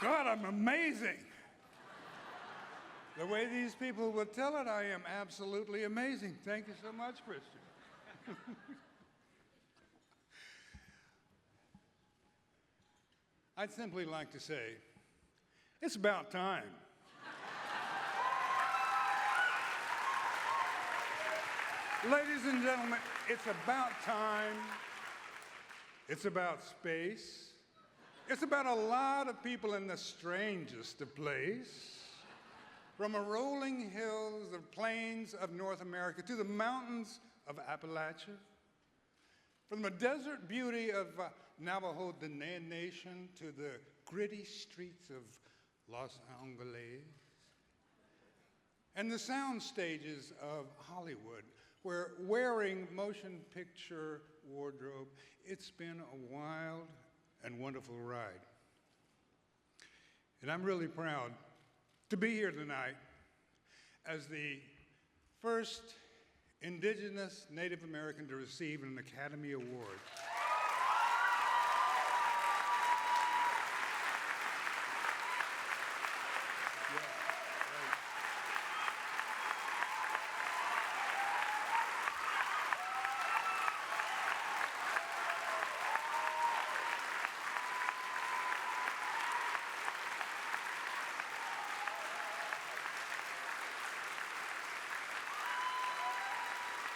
God, I'm amazing. The way these people would tell it, I am absolutely amazing. Thank you so much, Christian. I'd simply like to say, it's about time. Ladies and gentlemen, it's about time. It's about space. It's about a lot of people in the strangest of places. From the rolling hills of plains of North America to the mountains of Appalachia, from the desert beauty of Navajo Nation to the gritty streets of Los Angeles, and the sound stages of Hollywood, where wearing motion picture wardrobe, it's been a wild and wonderful ride. And I'm really proud to be here tonight as the first Indigenous Native American to receive an Academy Award.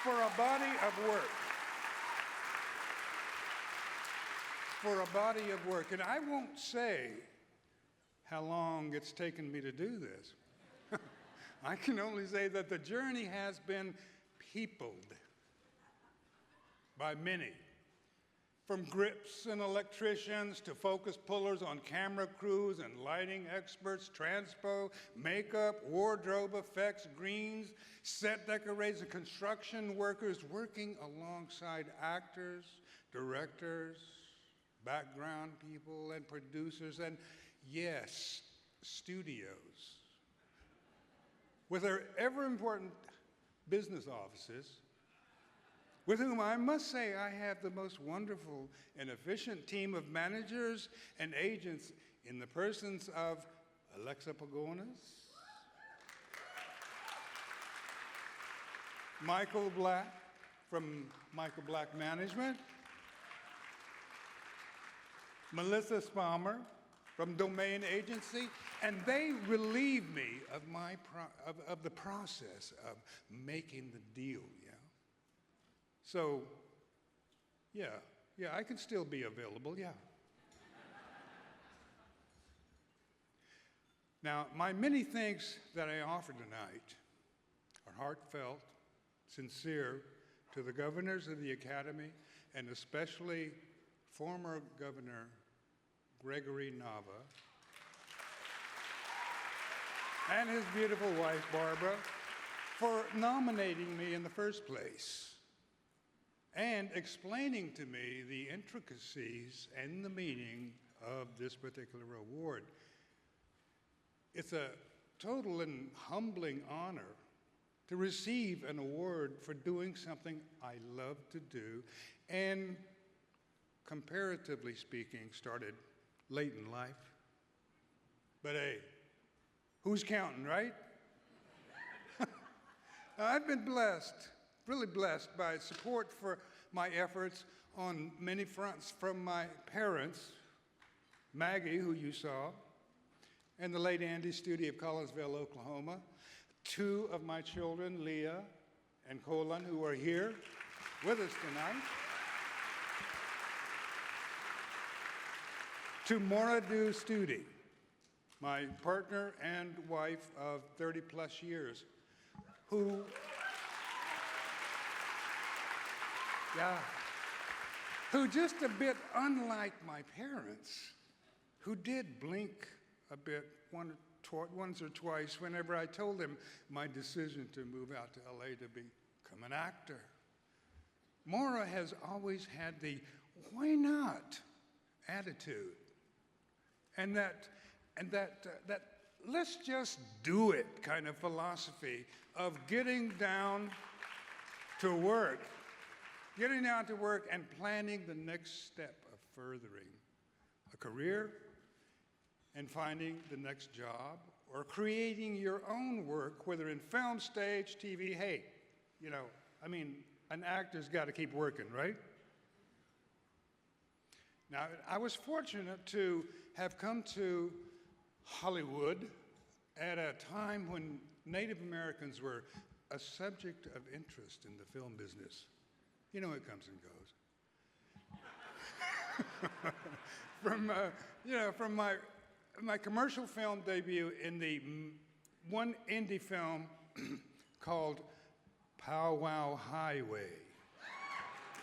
For a body of work. For a body of work. And I won't say how long it's taken me to do this. I can only say that the journey has been peopled by many. From grips and electricians to focus pullers on camera crews and lighting experts, transpo, makeup, wardrobe effects, greens, set decorators, and construction workers working alongside actors, directors, background people, and producers, and yes, studios. With their ever-important business offices, with whom I must say I have the most wonderful and efficient team of managers and agents in the persons of Alexa Pagones, Michael Black from Michael Black Management, Melissa Spalmer from Domain Agency, and they relieve me of the process of making the deal. So, yeah, I can still be available, yeah. Now, my many thanks that I offer tonight are heartfelt, sincere to the governors of the Academy, and especially former Governor Gregory Nava and his beautiful wife, Barbara, for nominating me in the first place and explaining to me the intricacies and the meaning of this particular award. It's a total and humbling honor to receive an award for doing something I love to do and, comparatively speaking, started late in life. But hey, who's counting, right? I've been blessed, really blessed by support for my efforts on many fronts from my parents, Maggie, who you saw, and the late Andy Studi of Collinsville, Oklahoma, two of my children, Leah and Colin, who are here with us tonight, to Moradu Studi, my partner and wife of 30 plus years, who just a bit unlike my parents, who did blink a bit once or twice whenever I told them my decision to move out to LA to become an actor. Maura has always had the why not attitude, and that let's just do it kind of philosophy of getting down to work and planning the next step of furthering a career and finding the next job or creating your own work, whether in film, stage, TV. Hey, you know, I mean, an actor's got to keep working, right? Now, I was fortunate to have come to Hollywood at a time when Native Americans were a subject of interest in the film business. You know, it comes and goes. From my commercial film debut in the one indie film called Pow Wow Highway.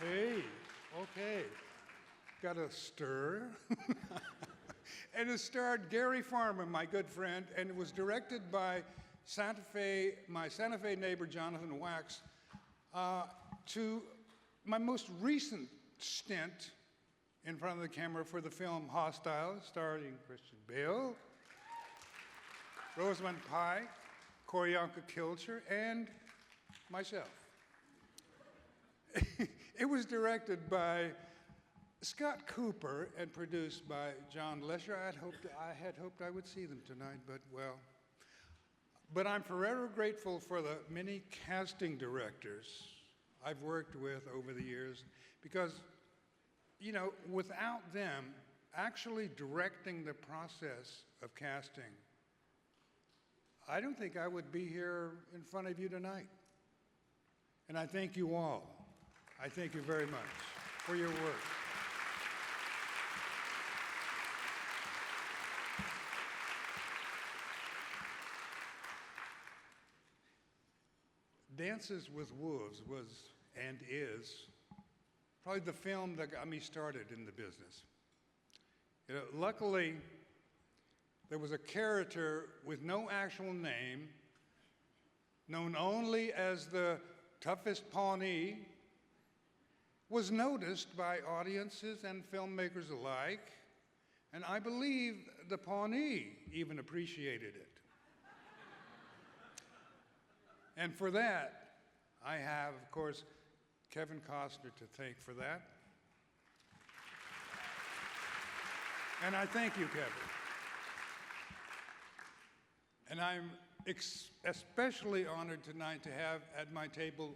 Hey, okay. Got a stir. And it starred Gary Farmer, my good friend, and it was directed by my Santa Fe neighbor, Jonathan Wax, to my most recent stint in front of the camera for the film Hostile, starring Christian Bale, Rosamund Pike, Koryanka Kilcher, and myself. It was directed by Scott Cooper and produced by John Lesher. I had hoped I would see them tonight, but I'm forever grateful for the many casting directors I've worked with over the years, because, you know, without them actually directing the process of casting, I don't think I would be here in front of you tonight. And I thank you all. I thank you very much for your work. Dances with Wolves was and is probably the film that got me started in the business. You know, luckily, there was a character with no actual name, known only as the toughest Pawnee, was noticed by audiences and filmmakers alike, and I believe the Pawnee even appreciated it. And for that, I have, of course, Kevin Costner to thank for that. And I thank you, Kevin. And I'm especially honored tonight to have at my table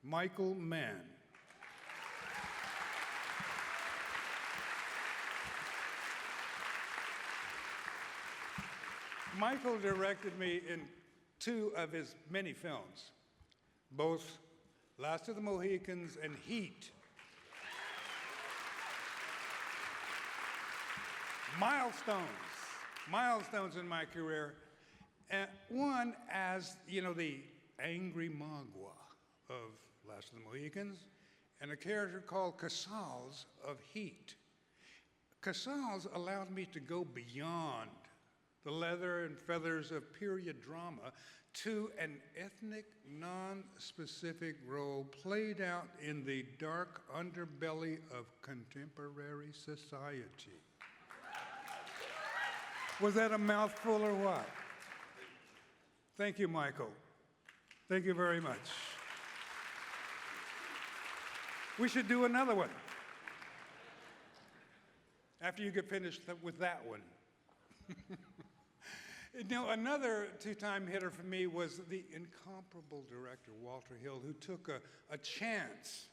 Michael Mann. Michael directed me in 2 of his many films, both Last of the Mohicans and Heat. Milestones in my career. And one as, you know, the angry Magua of Last of the Mohicans, and a character called Casals of Heat. Casals allowed me to go beyond the leather and feathers of period drama to an ethnic, non-specific role played out in the dark underbelly of contemporary society. Was that a mouthful or what? Thank you, Michael. Thank you very much. We should do another one after you get finished with that one. You know, another 2-time hitter for me was the incomparable director, Walter Hill, who took a chance.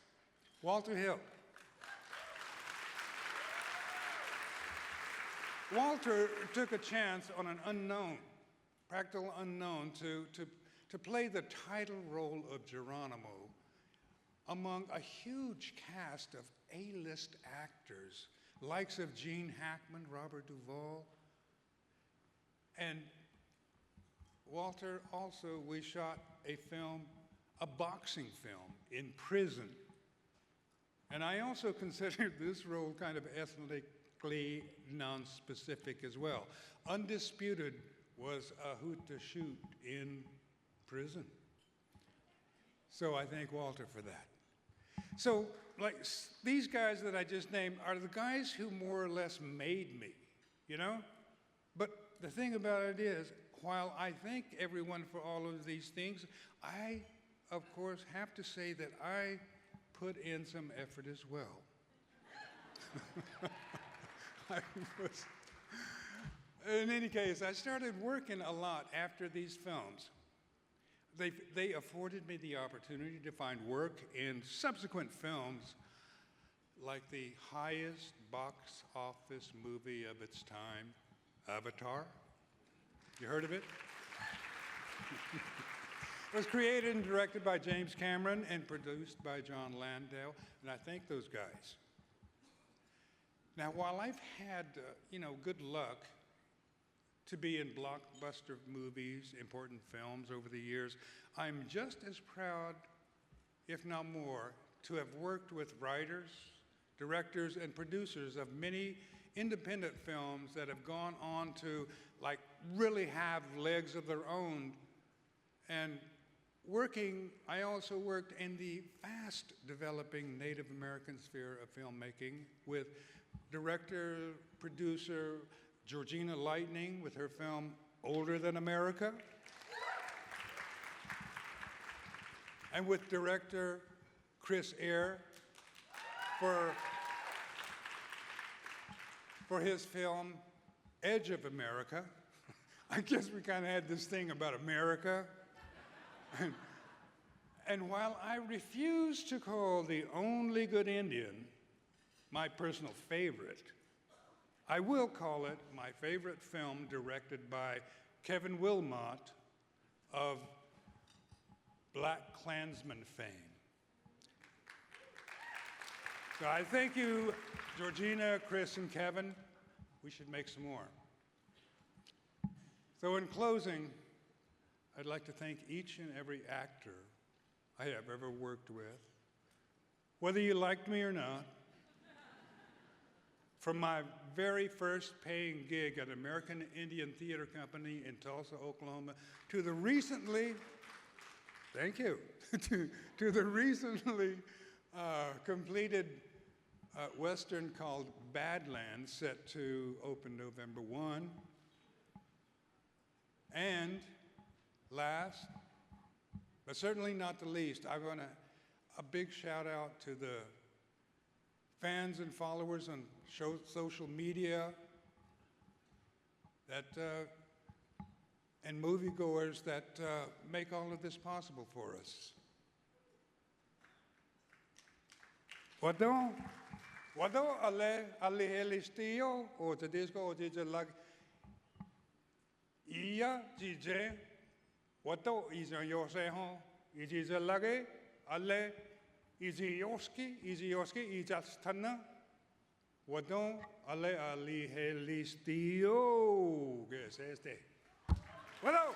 Walter Hill. Walter took a chance on an unknown, practical unknown, to play the title role of Geronimo among a huge cast of A-list actors, likes of Gene Hackman, Robert Duvall. And Walter, also, we shot a boxing film in prison. And I also considered this role kind of ethnically non-specific as well. Undisputed was a hoot to shoot in prison. So I thank Walter for that. So, like, these guys that I just named are the guys who more or less made me, you know? But the thing about it is, while I thank everyone for all of these things, I, of course, have to say that I put in some effort as well. In any case, I started working a lot after these films. They afforded me the opportunity to find work in subsequent films like the highest box office movie of its time, Avatar. You heard of it? It was created and directed by James Cameron and produced by John Landau, and I thank those guys. Now, while I've had, good luck to be in blockbuster movies, important films over the years, I'm just as proud, if not more, to have worked with writers, directors, and producers of many independent films that have gone on to really have legs of their own. And I also worked in the fast developing Native American sphere of filmmaking with director, producer Georgina Lightning with her film Older Than America, and with director Chris Eyre for his film Edge of America. I guess we kind of had this thing about America. And while I refuse to call The Only Good Indian my personal favorite, I will call it my favorite film directed by Kevin Wilmot of Black Klansman fame. So I thank you, Georgina, Chris, and Kevin. We should make some more. So in closing, I'd like to thank each and every actor I have ever worked with, whether you liked me or not. From my very first paying gig at American Indian Theater Company in Tulsa, Oklahoma, to the recently, thank you, to the recently completed Western called Badlands, set to open November 1. And last, but certainly not the least, I want a big shout out to the fans and followers on social media and moviegoers that make all of this possible for us. Wado ale helistio o te disco o te lag ia jije wado iziose ho ijije lage ale izioski ijastana wado ale helistio que es este. Wado